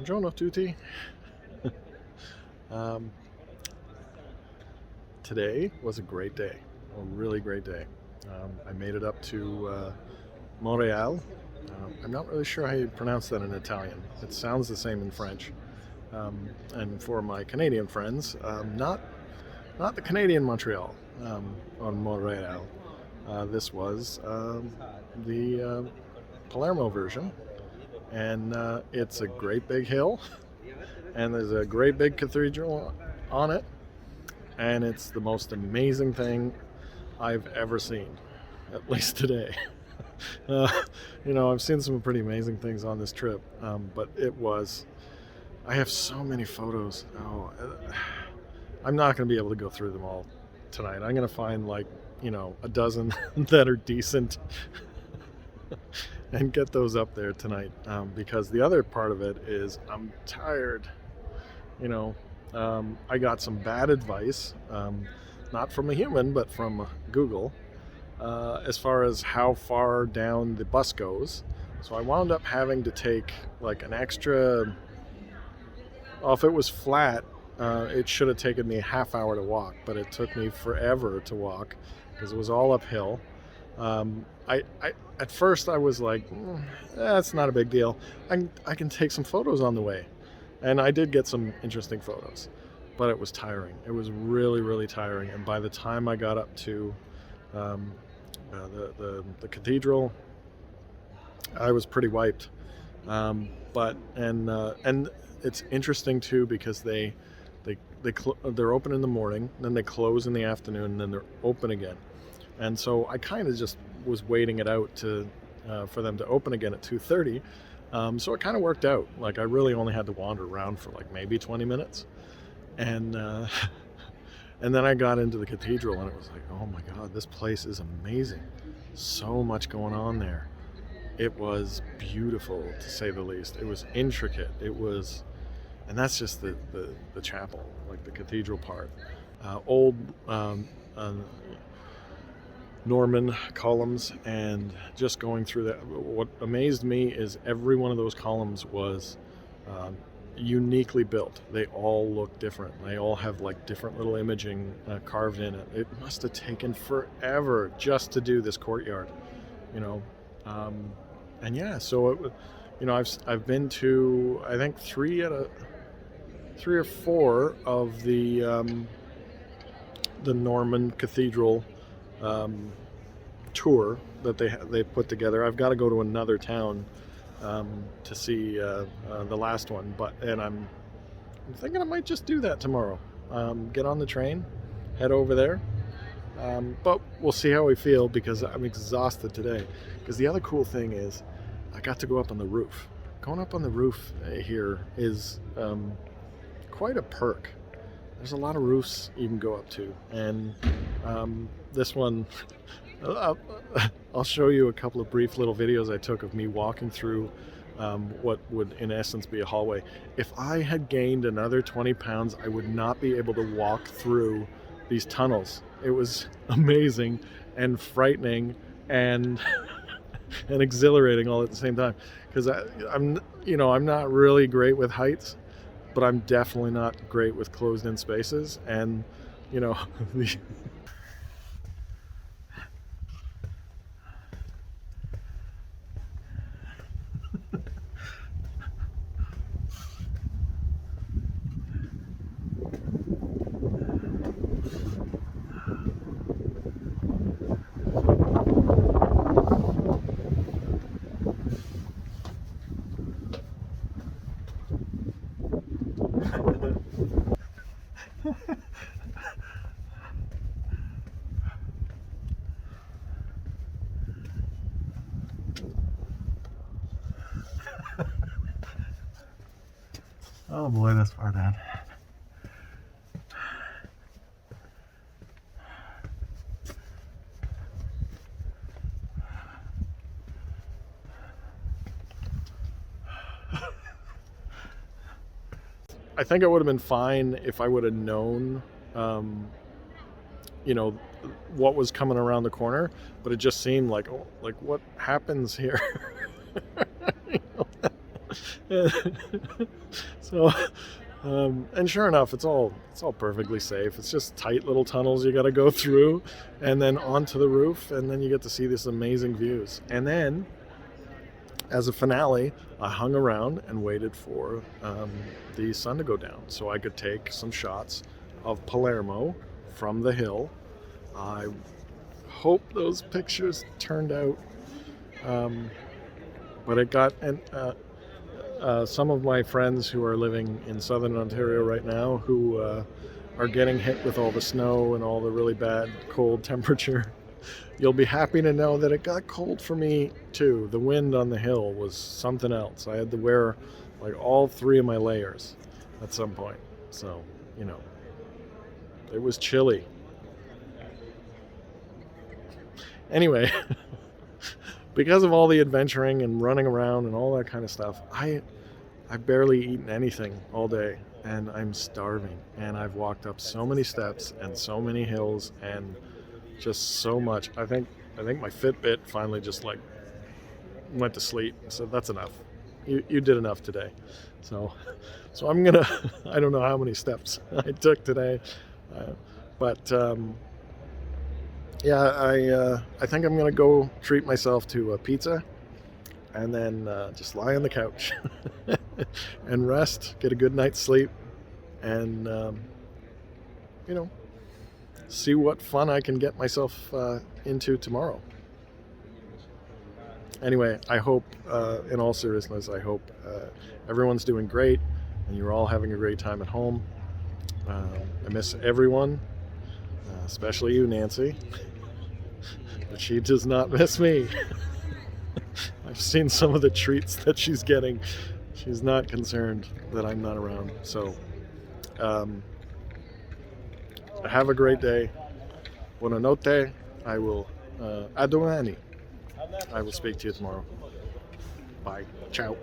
Buongiorno tutti. um, Today was a great day, a really great day. I made it up to Monreale. I'm not really sure how you pronounce that in Italian. It sounds the same in French. And for my Canadian friends, not the Canadian Montreal on Monreale. This was the Palermo version, and it's a great big hill, and there's a great big cathedral on it, and it's the most amazing thing I've ever seen, at least today. uh, I've seen some pretty amazing things on this trip, but I have so many photos. I'm not going to be able to go through them all tonight. I'm going to find a dozen that are decent and get those up there tonight, because the other part of it is I'm tired. I got some bad advice, not from a human, but from Google, as far as how far down the bus goes. So I wound up having to take like an extra. Well, if it was flat, it should have taken me a half hour to walk, but it took me forever to walk because it was all uphill. I at first I was like, that's not a big deal. I can take some photos on the way, and I did get some interesting photos, but it was tiring. It was really, really tiring. And by the time I got up to the cathedral, I was pretty wiped. But it's interesting too because they're open in the morning, then they close in the afternoon, and then they're open again. And so I kind of just was waiting it out for them to open again at 2:30. So it kind of worked out. Like I really only had to wander around for like maybe 20 minutes, and and then I got into the cathedral, and it was like, oh my God, this place is amazing. So much going on there. It was beautiful, to say the least. It was intricate. And that's just the chapel, like the cathedral part. Old Norman columns, and just going through that. What amazed me is every one of those columns was uniquely built. They all look different. They all have like different little imaging carved in it. It must have taken forever just to do this courtyard, and yeah. So I've been to, I think, three or four of the Norman Cathedral tour that they put together. I've got to go to another town to see the last one, and I'm thinking I might just do that tomorrow. Get on the train, head over there. But we'll see how we feel because I'm exhausted today. Because the other cool thing is I got to go up on the roof. Going up on the roof here is quite a perk. There's a lot of roofs you can go up to, and this one, I'll show you a couple of brief little videos I took of me walking through what would in essence be a hallway. If I had gained another 20 pounds, I would not be able to walk through these tunnels. It was amazing and frightening and and exhilarating all at the same time, because I'm not really great with heights, but I'm definitely not great with closed-in spaces, and the oh boy, that's far down. I think I would have been fine if I would have known, what was coming around the corner, but it just seemed like, what happens here? So, and sure enough, it's all perfectly safe. It's just tight little tunnels you got to go through, and then onto the roof, and then you get to see these amazing views. And then, as a finale, I hung around and waited for the sun to go down so I could take some shots of Palermo from the hill. I hope those pictures turned out, but it got some of my friends who are living in southern Ontario right now who are getting hit with all the snow and all the really bad cold temperature. You'll be happy to know that it got cold for me too. The wind on the hill was something else. I had to wear like all 3 of my layers at some point. So, it was chilly. Anyway, because of all the adventuring and running around and all that kind of stuff, I've barely eaten anything all day, and I'm starving. And I've walked up so many steps and so many hills and just so much. I think my Fitbit finally just like went to sleep. So that's enough. You did enough today. So I'm gonna. I don't know how many steps I took today, but yeah, I think I'm gonna go treat myself to a pizza, and then just lie on the couch and rest, get a good night's sleep, and see what fun I can get myself into tomorrow. Anyway, I hope, in all seriousness, I hope everyone's doing great and you're all having a great time at home. I miss everyone, especially you, Nancy, but she does not miss me. I've seen some of the treats that she's getting. She's not concerned that I'm not around. So, have a great day. Buonanotte. I will, a domani. I will speak to you tomorrow. Bye. Ciao.